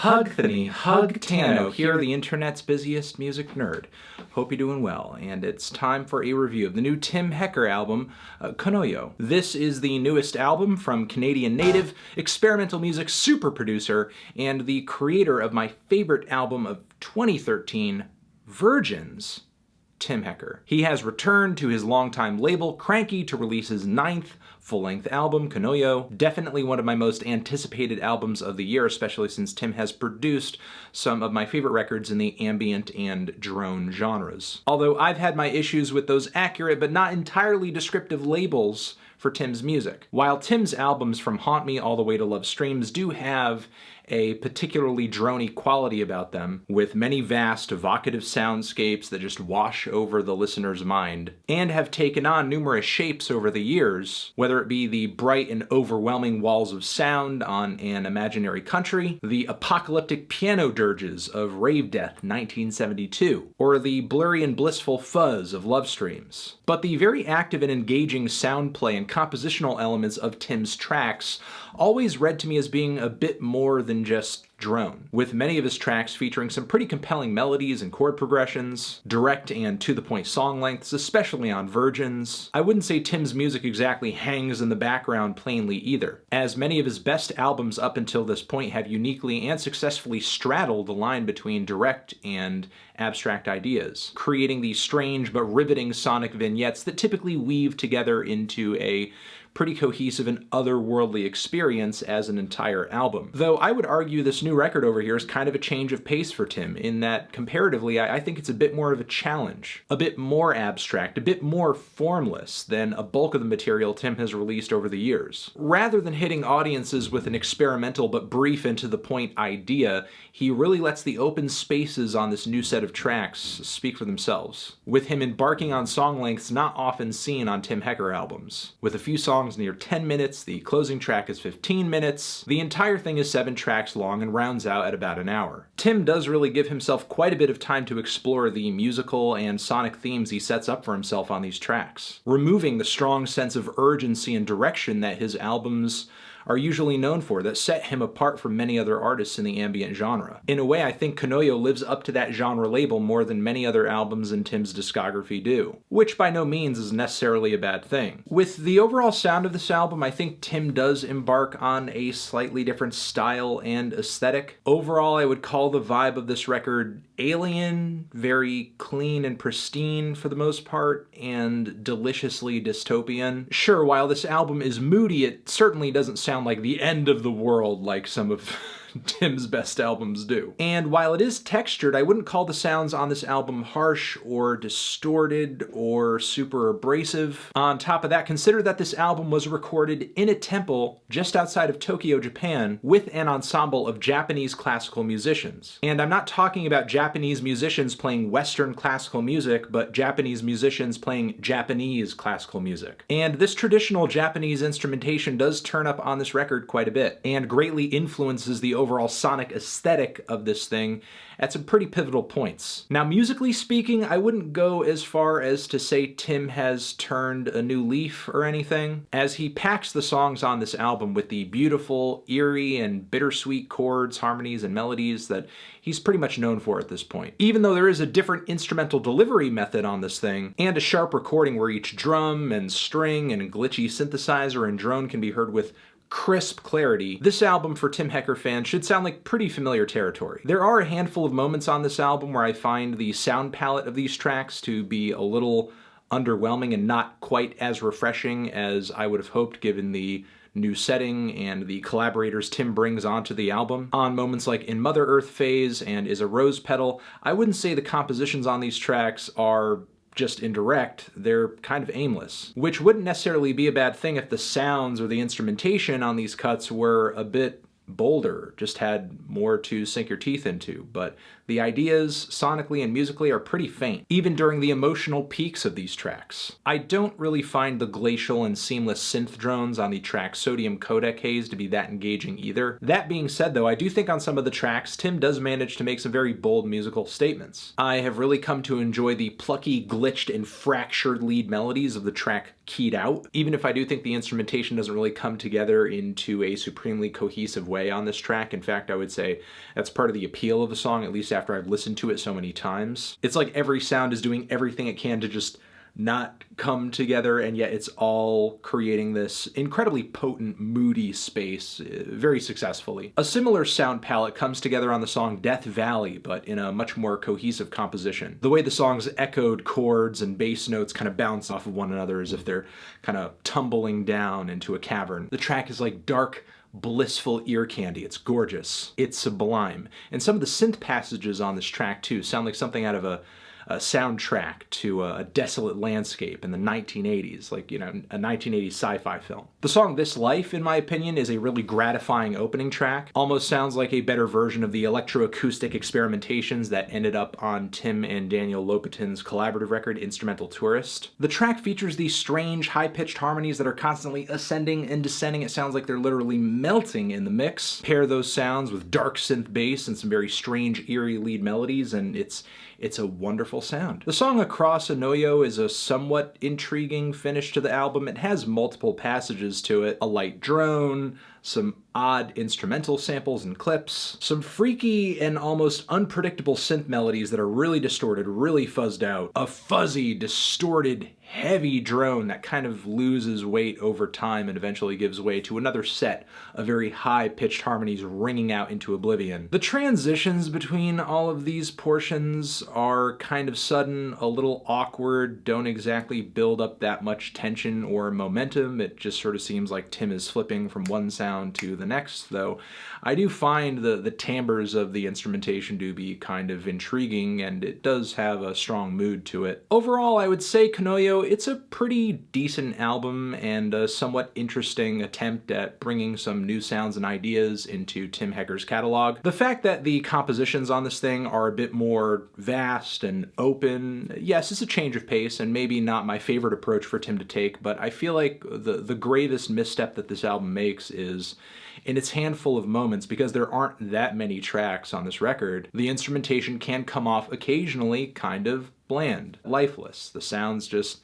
Hugthany, Hugtano, here, the internet's busiest music nerd. Hope you're doing well, and it's time for a review of the new Tim Hecker album, Konoyo. This is the newest album from Canadian native, experimental music super producer, and the creator of my favorite album of 2013, Virgins, Tim Hecker. He has returned to his longtime label, KRANKY, to release his 9th full-length album, Konoyo. Definitely one of my most anticipated albums of the year, especially since Tim has produced some of my favorite records in the ambient and drone genres. Although I've had my issues with those accurate but not entirely descriptive labels for Tim's music. While Tim's albums from Haunt Me all the way to Love Streams do have a particularly drony quality about them, with many vast, evocative soundscapes that just wash over the listener's mind, and have taken on numerous shapes over the years, whether it be the bright and overwhelming walls of sound on An Imaginary Country, the apocalyptic piano dirges of Rave Death 1972, or the blurry and blissful fuzz of Love Streams. But the very active and engaging sound play and compositional elements of Tim's tracks always read to me as being a bit more than just drone, with many of his tracks featuring some pretty compelling melodies and chord progressions, direct and to-the-point song lengths, especially on Virgins. I wouldn't say Tim's music exactly hangs in the background plainly either, as many of his best albums up until this point have uniquely and successfully straddled the line between direct and abstract ideas, creating these strange but riveting sonic vignettes that typically weave together into a pretty cohesive and otherworldly experience as an entire album. Though I would argue this new record over here is kind of a change of pace for Tim, in that comparatively I think it's a bit more of a challenge, a bit more abstract, a bit more formless than a bulk of the material Tim has released over the years. Rather than hitting audiences with an experimental but brief and to the point idea, he really lets the open spaces on this new set of tracks speak for themselves, with him embarking on song lengths not often seen on Tim Hecker albums. With a few songs near 10 minutes, the closing track is 15 minutes, the entire thing is 7 tracks long and rounds out at about an hour. Tim does really give himself quite a bit of time to explore the musical and sonic themes he sets up for himself on these tracks, removing the strong sense of urgency and direction that his albums are usually known for, that set him apart from many other artists in the ambient genre. In a way, I think Konoyo lives up to that genre label more than many other albums in Tim's discography do, which by no means is necessarily a bad thing. With the overall sound of this album, I think Tim does embark on a slightly different style and aesthetic. Overall, I would call the vibe of this record alien, very clean and pristine for the most part, and deliciously dystopian. Sure, while this album is moody, it certainly doesn't sound like the end of the world like some of Tim's best albums do. And while it is textured, I wouldn't call the sounds on this album harsh or distorted or super abrasive. On top of that, consider that this album was recorded in a temple just outside of Tokyo, Japan, with an ensemble of Japanese classical musicians. And I'm not talking about Japanese musicians playing Western classical music, but Japanese musicians playing Japanese classical music. And this traditional Japanese instrumentation does turn up on this record quite a bit, and greatly influences the overall sonic aesthetic of this thing at some pretty pivotal points. Now, musically speaking, I wouldn't go as far as to say Tim has turned a new leaf or anything, as he packs the songs on this album with the beautiful, eerie, and bittersweet chords, harmonies, and melodies that he's pretty much known for at this point. Even though there is a different instrumental delivery method on this thing, and a sharp recording where each drum and string and glitchy synthesizer and drone can be heard with crisp clarity, this album for Tim Hecker fans should sound like pretty familiar territory. There are a handful of moments on this album where I find the sound palette of these tracks to be a little underwhelming and not quite as refreshing as I would have hoped given the new setting and the collaborators Tim brings onto the album. On moments like In Mother Earth Phase and Is a Rose Petal, I wouldn't say the compositions on these tracks are just indirect, they're kind of aimless, which wouldn't necessarily be a bad thing if the sounds or the instrumentation on these cuts were a bit bolder, just had more to sink your teeth into, but the ideas, sonically and musically, are pretty faint, even during the emotional peaks of these tracks. I don't really find the glacial and seamless synth drones on the track Sodium Codec Haze to be that engaging either. That being said though, I do think on some of the tracks, Tim does manage to make some very bold musical statements. I have really come to enjoy the plucky, glitched, and fractured lead melodies of the track keyed out. Even if I do think the instrumentation doesn't really come together into a supremely cohesive way on this track. In fact, I would say that's part of the appeal of the song, at least after I've listened to it so many times. It's like every sound is doing everything it can to just not come together, and yet it's all creating this incredibly potent, moody space very successfully. A similar sound palette comes together on the song Death Valley, but in a much more cohesive composition. The way the song's echoed chords and bass notes kind of bounce off of one another as if they're kind of tumbling down into a cavern. The track is like dark, blissful ear candy. It's gorgeous. It's sublime. And some of the synth passages on this track too sound like something out of a soundtrack to a desolate landscape in the 1980s, like, you know, a 1980s sci-fi film. The song This Life, in my opinion, is a really gratifying opening track. Almost sounds like a better version of the electroacoustic experimentations that ended up on Tim and Daniel Lopatin's collaborative record, Instrumental Tourist. The track features these strange, high-pitched harmonies that are constantly ascending and descending. It sounds like they're literally melting in the mix. Pair those sounds with dark synth bass and some very strange, eerie lead melodies, and it's a wonderful sound. The song Across Konoyo is a somewhat intriguing finish to the album. It has multiple passages to it, a light drone, some odd instrumental samples and clips, some freaky and almost unpredictable synth melodies that are really distorted, really fuzzed out, a fuzzy, distorted, heavy drone that kind of loses weight over time and eventually gives way to another set of very high-pitched harmonies ringing out into oblivion. The transitions between all of these portions are kind of sudden, a little awkward, don't exactly build up that much tension or momentum. It just sort of seems like Tim is flipping from one sound to the next, though I do find the timbres of the instrumentation to be kind of intriguing, and it does have a strong mood to it. Overall, I would say Konoyo, it's a pretty decent album and a somewhat interesting attempt at bringing some new sounds and ideas into Tim Hecker's catalog. The fact that the compositions on this thing are a bit more vast and open, yes, it's a change of pace and maybe not my favorite approach for Tim to take, but I feel like the gravest misstep that this album makes is in its handful of moments, because there aren't that many tracks on this record, the instrumentation can come off occasionally kind of bland, lifeless. The sounds just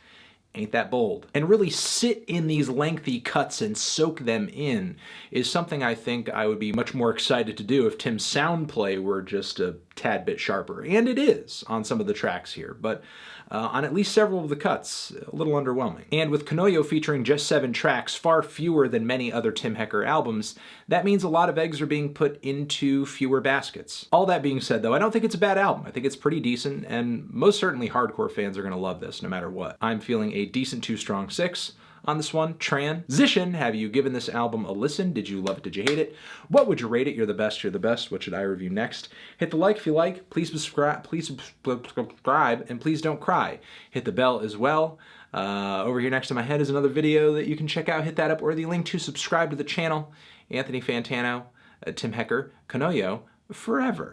ain't that bold. And really sit in these lengthy cuts and soak them in is something I think I would be much more excited to do if Tim's sound play were just a tad bit sharper. And it is on some of the tracks here, but on at least several of the cuts, a little underwhelming. And with Konoyo featuring just 7 tracks, far fewer than many other Tim Hecker albums, that means a lot of eggs are being put into fewer baskets. All that being said, though, I don't think it's a bad album. I think it's pretty decent, and most certainly hardcore fans are going to love this no matter what. I'm feeling a decent 2 strong 6 on this one. Transition, have you given this album a listen? Did you love it? Did you hate it? What would you rate it? You're the best. You're the best. What should I review next? Hit the like if you like. Please subscribe, and please don't cry. Hit the bell as well. Over here next to my head is another video that you can check out. Hit that up, or the link to subscribe to the channel. Anthony Fantano, Tim Hecker, Konoyo, forever.